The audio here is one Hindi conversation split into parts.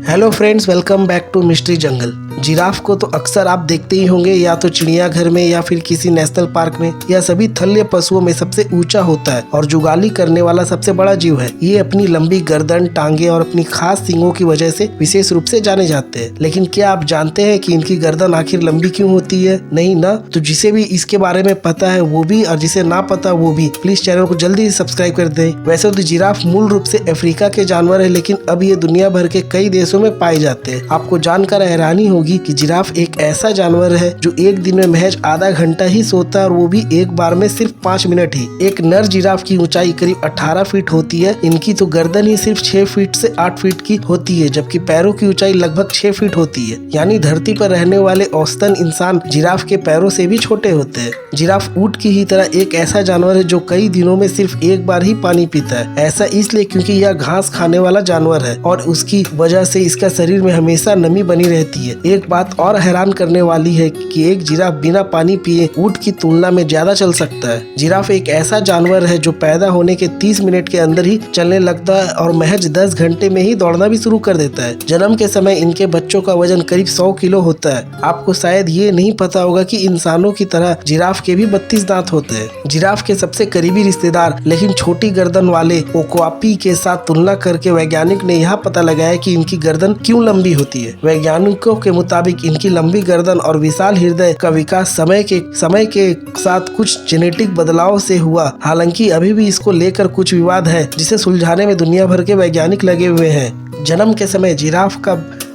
Hello friends, welcome back to mystery jungle. Giraffe को तो अक्सर आप देखते ही होंगे, या तो चिड़ियाघर में या फिर किसी नेशनल पार्क में। यह सभी थल्य पशुओं में सबसे ऊंचा होता है और जुगाली करने वाला सबसे बड़ा जीव है। ये अपनी लंबी गर्दन, टांगे और अपनी खास सींगों की वजह से विशेष रूप से जाने जाते हैं। लेकिन क्या आप जानते हैं कि इनकी गर्दन आखिर लंबी क्यों होती है? नहीं ना? तो जिसे भी इसके बारे में पता है वो भी, और जिसे ना पता वो भी, प्लीज चैनल को जल्दी सब्सक्राइब कर दें। वैसे तो जिराफ मूल रूप से अफ्रीका के जानवर है, लेकिन अब ये दुनिया भर के कई देशों में पाए जाते हैं। आपको जानकर हैरानी होगी कि जिराफ एक ऐसा जानवर है जो एक दिन में महज आधा घंटा ही सोता है, और वो भी एक बार में सिर्फ 5 मिनट ही। एक नर जिराफ की ऊंचाई करीब 18 फीट होती है। इनकी तो गर्दन ही सिर्फ 6 फीट से 8 फीट की होती है, जबकि पैरों की ऊंचाई लगभग 6 फीट होती है। यानी धरती पर रहने वाले औसतन इंसान जिराफ के पैरों से भी छोटे होते हैं। जिराफ ऊंट की ही तरह एक ऐसा जानवर है जो कई दिनों में सिर्फ एक बार ही पानी पीता है। ऐसा इसलिए क्योंकि यह घास खाने वाला जानवर है और उसकी वजह से इसका शरीर में हमेशा नमी बनी रहती है। एक बात और हैरान करने वाली है कि एक जिराफ बिना पानी पिए ऊंट की तुलना में ज्यादा चल सकता है। जिराफ एक ऐसा जानवर है जो पैदा होने के 30 मिनट के अंदर ही चलने लगता है और महज 10 घंटे में ही दौड़ना भी शुरू कर देता है। जन्म के समय इनके बच्चों का वजन करीब 100 किलो होता है। आपको शायद ये नहीं पता होगा कि इंसानों की तरह जिराफ के भी 32 दांत होते हैं। जिराफ के सबसे करीबी रिश्तेदार लेकिन छोटी गर्दन वाले ओकापी के साथ तुलना करके वैज्ञानिक ने यह पता लगाया कि इनकी गर्दन क्यों लंबी होती है। वैज्ञानिकों के मुताबिक इनकी लंबी गर्दन और विशाल हृदय का विकास समय के साथ कुछ जेनेटिक बदलाव से हुआ। हालांकि अभी भी इसको लेकर कुछ विवाद है, जिसे सुलझाने में दुनिया भर के वैज्ञानिक लगे हुए हैं। जन्म के समय जिराफ का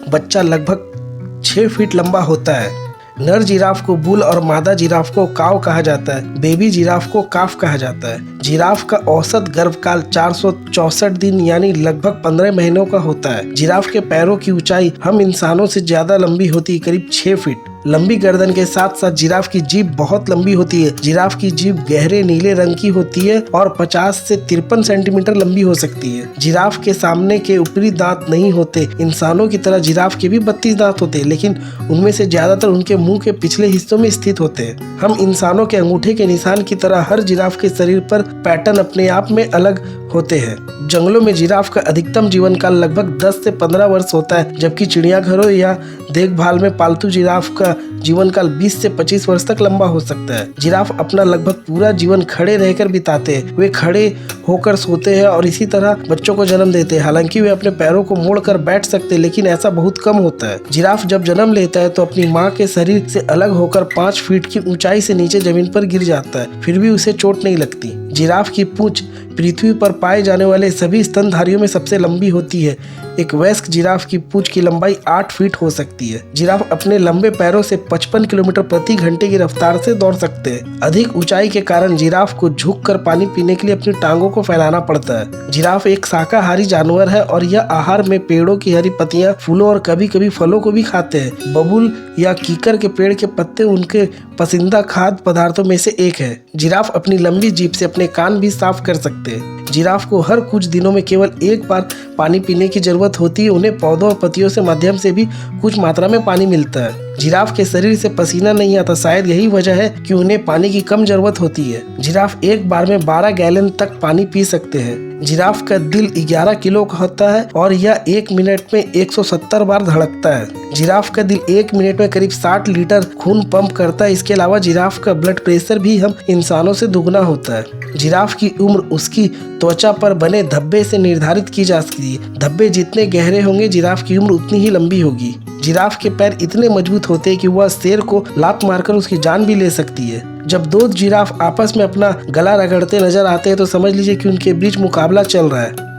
बच्चा लगभग 6 फीट लंबा होता है। नर जिराफ को बुल और मादा जिराफ को काव कहा जाता है। बेबी जिराफ को काफ कहा जाता है। जिराफ का औसत गर्भकाल 464 दिन यानी लगभग 15 महीनों का होता है। जिराफ के पैरों की ऊंचाई हम इंसानों से ज्यादा लंबी होती है, करीब 6 फीट। लंबी गर्दन के साथ साथ जिराफ की जीभ बहुत लंबी होती है। जिराफ की जीभ गहरे नीले रंग की होती है और 50 से 53 सेंटीमीटर लंबी हो सकती है। जिराफ के सामने के ऊपरी दांत नहीं होते। इंसानों की तरह जिराफ के भी 32 दांत होते हैं, लेकिन उनमें से ज्यादातर उनके मुंह के पिछले हिस्सों में स्थित होते हैं। हम इंसानों के अंगूठे के निशान की तरह हर जिराफ के शरीर पर पैटर्न अपने आप में अलग होते हैं। जंगलों में जिराफ का अधिकतम जीवन काल लगभग 10 से 15 वर्ष होता है, जबकि चिड़ियाघरों या देखभाल में पालतू जिराफ का जीवन काल 20 से 25 वर्ष तक लंबा हो सकता है। जिराफ अपना लगभग पूरा जीवन खड़े रहकर बिताते हैं। वे खड़े होकर सोते हैं और इसी तरह बच्चों को जन्म देते हैं। हालांकि वे अपने पैरों को मोड़कर बैठ सकते हैं, लेकिन ऐसा बहुत कम होता है। जिराफ जब जन्म लेता है तो अपनी माँ के शरीर से अलग होकर 5 फीट की ऊंचाई से नीचे जमीन पर गिर जाता है, फिर भी उसे चोट नहीं लगती। जिराफ की पूंछ पृथ्वी पर पाए जाने वाले सभी स्तनधारियों में सबसे लंबी होती है। एक वयस्क जिराफ की पूंछ की लंबाई 8 फीट हो सकती है। जिराफ अपने लंबे पैरों से 55 किलोमीटर प्रति घंटे की रफ्तार से दौड़ सकते हैं। अधिक ऊंचाई के कारण जिराफ को झुककर पानी पीने के लिए अपनी टांगों को फैलाना पड़ता है। जिराफ एक शाकाहारी जानवर है और यह आहार में पेड़ों की हरी पत्तियां, फूलों और कभी कभी फलों को भी खाते हैं। बबूल या कीकर के पेड़ के पत्ते उनके पसंदीदा खाद्य पदार्थों में से एक है। जिराफ अपनी लंबी जीभ से अपने कान भी साफ कर सकते हैं। जिराफ को हर कुछ दिनों में केवल एक बार पानी पीने की जरूरत होती है। उन्हें पौधों और पत्तियों से माध्यम से भी कुछ मात्रा में पानी मिलता है। जिराफ के शरीर से पसीना नहीं आता, शायद यही वजह है कि उन्हें पानी की कम जरूरत होती है। जिराफ एक बार में 12 गैलन तक पानी पी सकते हैं। जिराफ का दिल 11 किलो का होता है और यह 1 मिनट में 170 बार धड़कता है। जिराफ का दिल 1 मिनट में करीब 60 लीटर खून पंप करता है। इसके अलावा जिराफ का ब्लड प्रेशर भी हम इंसानों से दुगना होता है। जिराफ की उम्र उसकी त्वचा पर बने धब्बे से निर्धारित की जा सकती है। धब्बे जितने गहरे होंगे, जिराफ की उम्र उतनी ही लंबी होगी। जिराफ के पैर इतने मजबूत होते हैं कि वह शेर को लात मारकर उसकी जान भी ले सकती है। जब दो जिराफ आपस में अपना गला रगड़ते नजर आते हैं तो समझ लीजिए कि उनके बीच मुकाबला चल रहा है।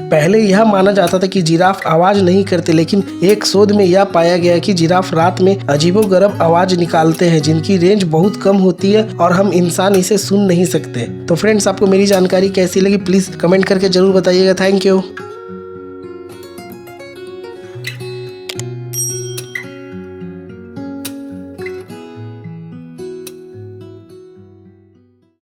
पहले यह माना जाता था कि जिराफ आवाज नहीं करते, लेकिन एक शोध में यह पाया गया कि जिराफ रात में अजीबोगरीब आवाज निकालते हैं, जिनकी रेंज बहुत कम होती है और हम इंसान इसे सुन नहीं सकते। तो फ्रेंड्स, आपको मेरी जानकारी कैसी लगी प्लीज कमेंट करके जरूर बताइएगा। Thank you.